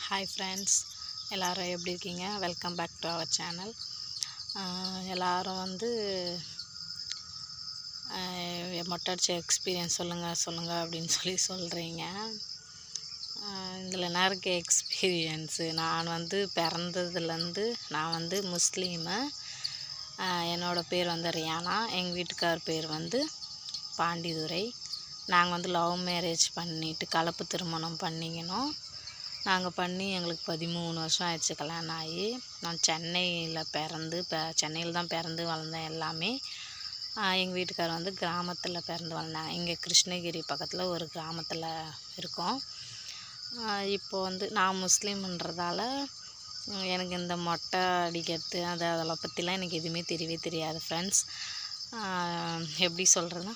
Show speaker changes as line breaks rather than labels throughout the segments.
Hi friends, எல்லோரும் எப்படி இருக்கீங்க? Welcome back to our channel. எல்லோரும் மொட்டை அடித்த எக்ஸ்பீரியன்ஸ் சொல்லுங்கள் அப்படின்னு சொல்கிறீங்க. இதில் என்ன இருக்குது எக்ஸ்பீரியன்ஸு? நான் பிறந்ததுலேருந்து நான் முஸ்லீமு. என்னோடய பேர் ரியானா. எங்கள் வீட்டுக்கார் பேர் பாண்டிதுரை. நாங்கள் லவ் மேரேஜ் பண்ணிவிட்டு கலப்பு திருமணம் பண்ணிக்கணும். நாங்கள் பண்ணி எங்களுக்கு 13 வருஷம் ஆயிடுச்சு கல்யாணம் ஆகி. நான் சென்னையில் தான் பிறந்து வளர்ந்தேன் எல்லாமே. எங்கள் வீட்டுக்கார் கிராமத்தில் பிறந்து வளர்ந்தாங்க. இங்கே கிருஷ்ணகிரி பக்கத்தில் ஒரு கிராமத்தில் இருக்கோம். இப்போது நான் முஸ்லீம்ன்றதால எனக்கு இந்த மொட்டை அடிக்கிறது அதெல்லாம் பற்றிலாம் எனக்கு எதுவுமே தெரியவே தெரியாது ஃப்ரெண்ட்ஸ். எப்படி சொல்கிறேன்னா,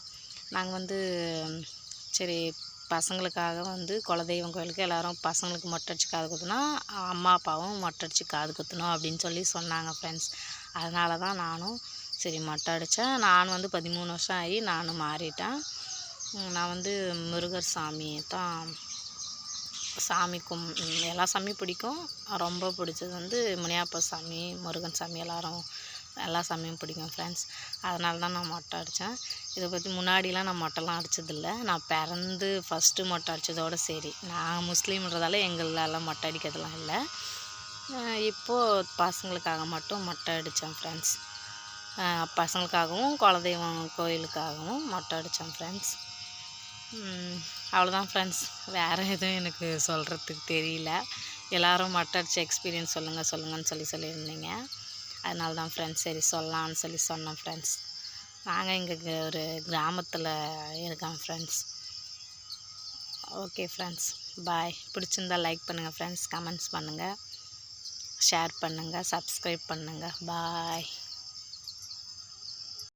நாங்கள் சரி பசங்களுக்காக குலதெய்வம் கோயிலுக்கு எல்லோரும் பசங்களுக்கு மொட்டை அடித்து காது குத்துனா அம்மா அப்பாவும் மொட்டை அடித்து காது குத்தணும் அப்படின்னு சொன்னாங்க ஃப்ரெண்ட்ஸ். அதனால தான் நானும் சரி மொட்டை அடித்தேன். நான் 13 வருஷம் ஆகி நானும் மாறிட்டேன். நான் முருகர் சாமி தான் எல்லா சாமியும் பிடிக்கும். ரொம்ப பிடிச்சது முனியப்ப சாமி, முருகன் சாமி, எல்லா சாமியும் பிடிக்கும் ஃப்ரெண்ட்ஸ். அதனால தான் நான் மொட்டை அடித்தேன். இதை பற்றி முன்னாடிலாம் நான் மொட்டைலாம் அடித்ததில்ல. நான் பிறந்து ஃபஸ்ட்டு மொட்டை அடித்ததோடு சரி. நான் முஸ்லீம்ன்றதால எங்களெல்லாம் மொட்டை அடிக்கிறதுலாம் இல்லை. இப்போது பசங்களுக்காக மட்டும் மொட்டை அடித்தேன் ஃப்ரெண்ட்ஸ். பசங்களுக்காகவும் குலதெய்வம் கோயிலுக்காகவும் மொட்டை அடித்தேன் ஃப்ரெண்ட்ஸ். அவ்வளோதான் ஃப்ரெண்ட்ஸ். வேறு எதுவும் எனக்கு சொல்கிறதுக்கு தெரியல. எல்லோரும் மொட்டை அடித்த எக்ஸ்பீரியன்ஸ் சொல்லுங்கன்னு சொல்லியிருந்தீங்க. அதனால தான் ஃப்ரெண்ட்ஸ் சரி சொல்லலான்னு சொன்னோம் ஃப்ரெண்ட்ஸ். நாங்கள் இங்கே ஒரு கிராமத்தில் இருக்கோம் ஃப்ரெண்ட்ஸ். ஓகே ஃப்ரெண்ட்ஸ், பாய். பிடிச்சிருந்தால் லைக் பண்ணுங்கள் ஃப்ரெண்ட்ஸ், கமெண்ட்ஸ் பண்ணுங்கள், ஷேர் பண்ணுங்கள், சப்ஸ்கிரைப் பண்ணுங்கள். பாய்.